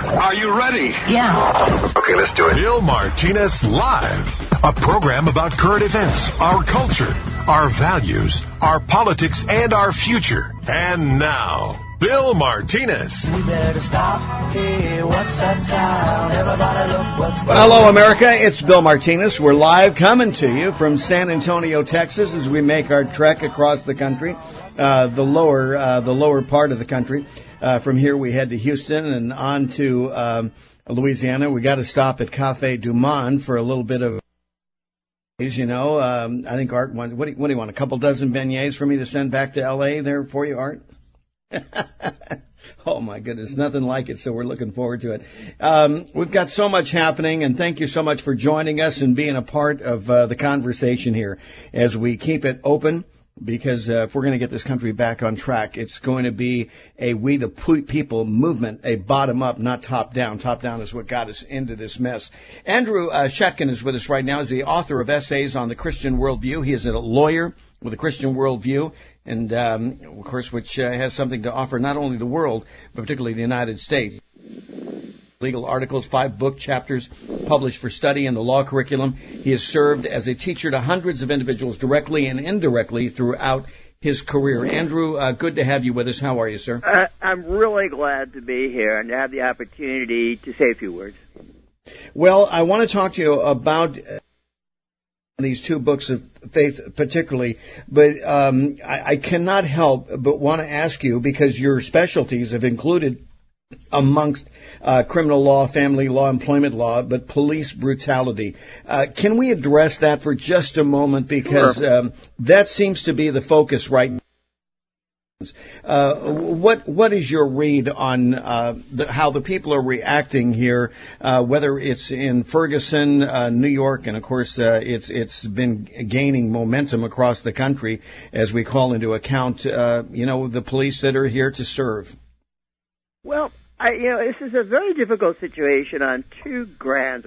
Are you ready? Yeah. Okay, let's do it. Bill Martinez Live, a program about current events, our culture, our values, our politics, and our future. And now, Bill Martinez. We better stop. Hey, what's that sound? Everybody look what's going on. Hello, America. It's Bill Martinez. We're live coming to you from San Antonio, Texas, as we make our trek across the country, the lower part of the country. From here, we head to Houston and on to Louisiana. We got to stop at Cafe Du Monde for a little bit of, you know. I think Art wants. What do you want? A couple dozen beignets for me to send back to L.A. there for you, Art? Oh, my goodness. Nothing like it. So we're looking forward to it. We've got so much happening, and thank you so much for joining us and being a part of the conversation here as we keep it open. Because if we're going to get this country back on track, it's going to be a we the people movement, a bottom up, not top down. Top down is what got us into this mess. Andrew Schatkin is with us right now. He's the author of essays on the Christian worldview. He is a lawyer with a Christian worldview, and of course, which has something to offer not only the world, but particularly the United States. Legal articles, 5 book chapters published for study in the law curriculum. He has served as a teacher to hundreds of individuals directly and indirectly throughout his career. Andrew, good to have you with us. How are you, sir? I'm really glad to be here and to have the opportunity to say a few words. Well, I want to talk to you about these 2 books of faith particularly, but I cannot help but want to ask you, because your specialties have included amongst criminal law, family law, employment law, but police brutality. Can we address that for just a moment? Because Sure. That seems to be the focus right now. What is your read on how the people are reacting here, whether it's in Ferguson, New York, and of course it's been gaining momentum across the country as we call into account, the police that are here to serve? Well, this is a very difficult situation on 2 grounds.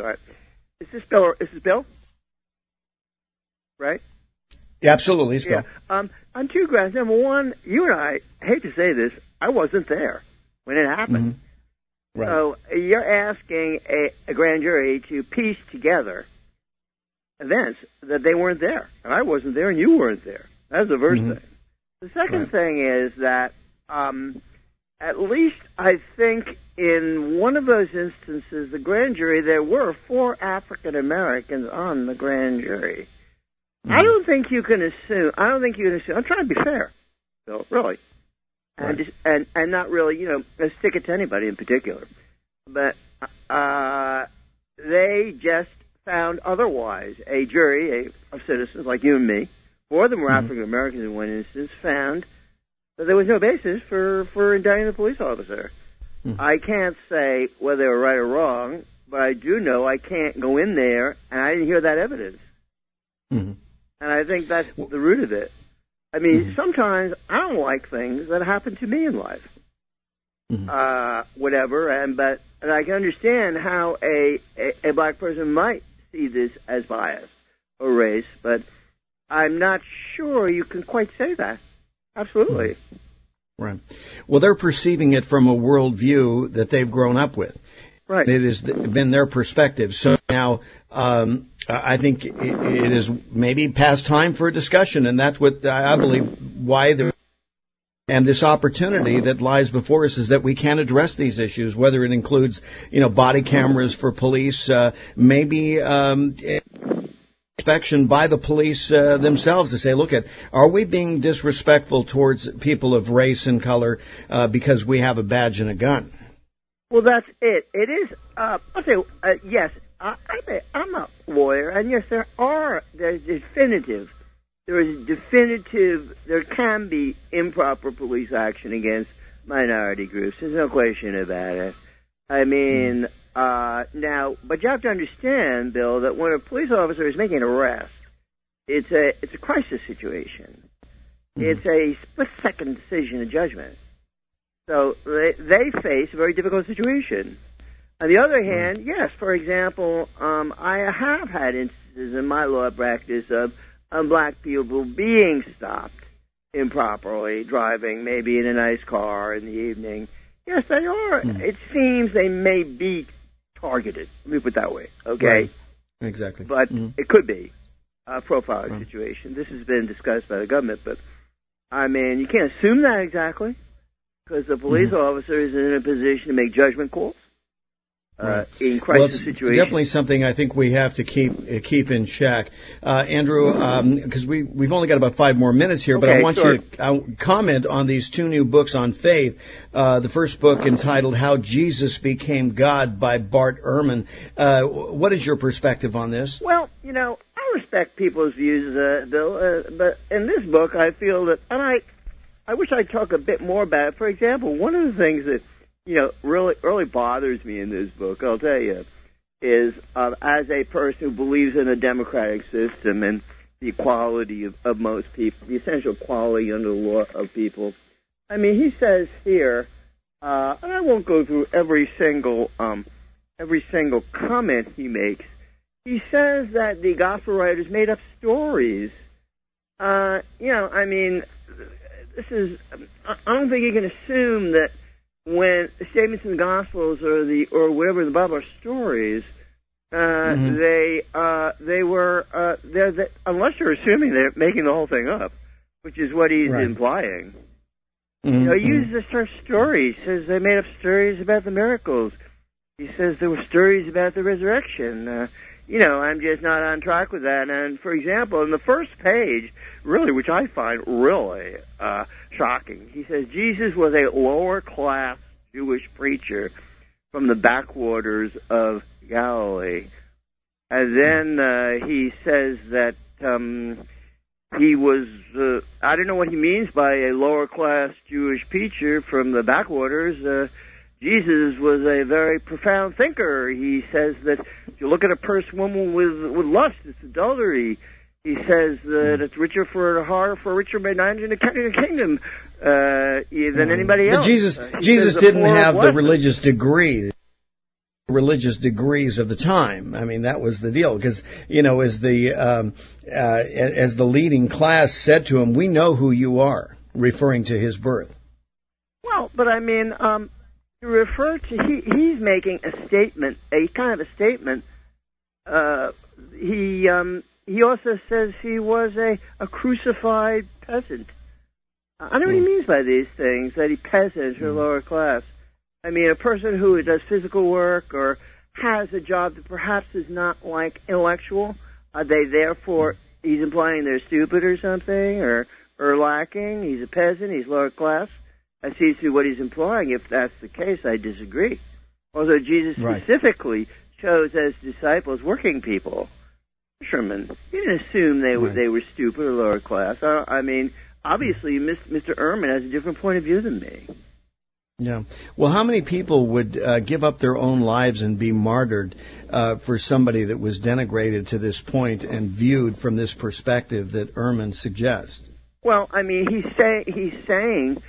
Is this Bill? Right? Yeah, absolutely, Bill. Yeah. On 2 grounds. Number one, you and I hate to say this, I wasn't there when it happened. Mm-hmm. Right. So you're asking a grand jury to piece together events that they weren't there, and I wasn't there, and you weren't there. That's the 1st thing. The second thing is that at least I think in one of those instances, the grand jury, there were 4 African Americans on the grand jury. I don't think you can assume. I'm trying to be fair, Bill, really, and and not really, stick it to anybody in particular. But they just found otherwise. A jury of citizens like you and me, 4 of them were African Americans in one instance, found that there was no basis for indicting the police officer. I can't say whether they were right or wrong, but I do know I can't go in there, and I didn't hear that evidence. And I think that's the root of it. I mean, sometimes I don't like things that happen to me in life, whatever, but I can understand how a black person might see this as bias or race, but I'm not sure you can quite say that. Absolutely. Right. Well, they're perceiving it from a worldview that they've grown up with. Right. It has been their perspective. So now I think it is maybe past time for a discussion, and that's what I believe why there. And this opportunity that lies before us is that we can address these issues, whether it includes, body cameras for police, maybe inspection by the police themselves to say, are we being disrespectful towards people of race and color because we have a badge and a gun? Well, that's it. It is. I'll say yes. I'm a lawyer, and yes, there can be improper police action against minority groups. There's no question about it. I mean, now, but you have to understand, Bill, that when a police officer is making an arrest, it's a crisis situation. It's a split-second decision and judgment. So they face a very difficult situation. On the other hand, yes, for example, I have had instances in my law practice of black people being stopped improperly, driving maybe in a nice car in the evening, Yes, they are. It seems they may be targeted. Let me put it that way. Okay. Right. Exactly. But it could be a profiling situation. This has been discussed by the government, but I mean, you can't assume that exactly because the police officer is in a position to make judgment calls in crisis situations. Definitely something I think we have to keep in check, Andrew. Because we've only got about 5 more minutes here, but I want you to comment on these 2 new books on faith. The first book entitled "How Jesus Became God" by Bart Ehrman. What is your perspective on this? Well, I respect people's views, Bill, but in this book, I feel that, and I wish I'd talk a bit more about it. For example, one of the things that really bothers me in this book, I'll tell you, is as a person who believes in a democratic system and the equality of most people, the essential quality under the law of people. I mean, he says here, and I won't go through every single comment he makes. He says that the gospel writers made up stories. I mean, this is. I don't think you can assume that when the statements in the Gospels or whatever the Bible are stories, they were unless you're assuming they're making the whole thing up, which is what he's implying. He uses the term stories. He says they made up stories about the miracles. He says there were stories about the resurrection. I'm just not on track with that. And for example, in the first page, really, which I find really shocking, he says Jesus was a lower class Jewish preacher from the backwaters of Galilee. And then he says that he was, I don't know what he means by a lower class Jewish preacher from the backwaters. Jesus was a very profound thinker. He says that if you look at a woman with lust, it's adultery. He says that it's richer for a richer man not in the kingdom than anybody else. But Jesus didn't have the religious degrees of the time. I mean, that was the deal. Because, as the leading class said to him, "We know who you are," referring to his birth. Well, but I mean, to refer to, he's making a statement, a kind of a statement. He also says he was a crucified peasant. I don't know what he means by these things, that he peasant or lower class. I mean, a person who does physical work or has a job that perhaps is not like intellectual, are they therefore, he's implying they're stupid or something or lacking? He's a peasant, he's lower class. I see through what he's implying. If that's the case, I disagree. Although Jesus specifically chose as disciples working people, fishermen. He didn't assume they were stupid or lower class. I mean, obviously, Mr. Ehrman has a different point of view than me. Yeah. Well, how many people would give up their own lives and be martyred for somebody that was denigrated to this point and viewed from this perspective that Ehrman suggests? Well, I mean, he's saying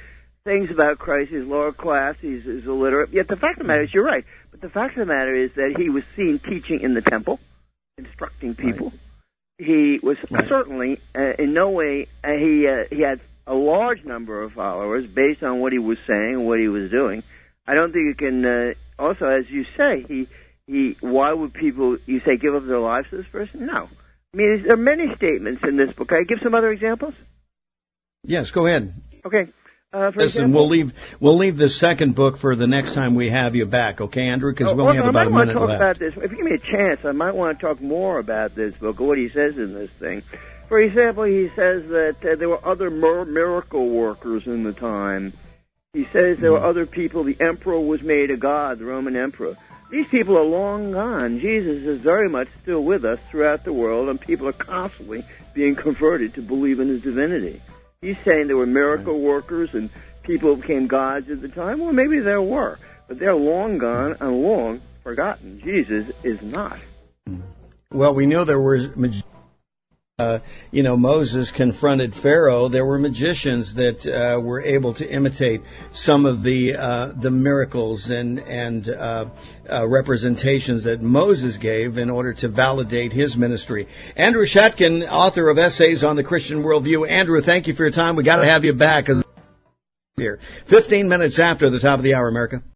things about Christ. He's lower class. He's illiterate. Yet the fact of the matter is, you're right. But the fact of the matter is that he was seen teaching in the temple, instructing people. Right. He was certainly in no way. He had a large number of followers based on what he was saying and what he was doing. I don't think you can. Also, as you say, he. Why would people? You say give up their lives to this person? No. I mean, there are many statements in this book. Can I give some other examples? Yes, go ahead. Okay. Listen, example, we'll leave the second book for the next time we have you back, okay, Andrew? Because we only have about a minute left. About this. If you give me a chance, I might want to talk more about this book or what he says in this thing. For example, he says that there were other miracle workers in the time. He says there were other people. The emperor was made a god, the Roman emperor. These people are long gone. Jesus is very much still with us throughout the world, and people are constantly being converted to believe in his divinity. He's saying there were miracle workers and people became gods at the time. Well, maybe there were, but they're long gone and long forgotten. Jesus is not. Well, we know there were, Moses confronted Pharaoh. There were magicians that were able to imitate some of the miracles and representations that Moses gave in order to validate his ministry. Andrew Schatkin, author of Essays on the Christian Worldview. Andrew, thank you for your time. We got to have you back. here. 15 minutes after the top of the hour, America.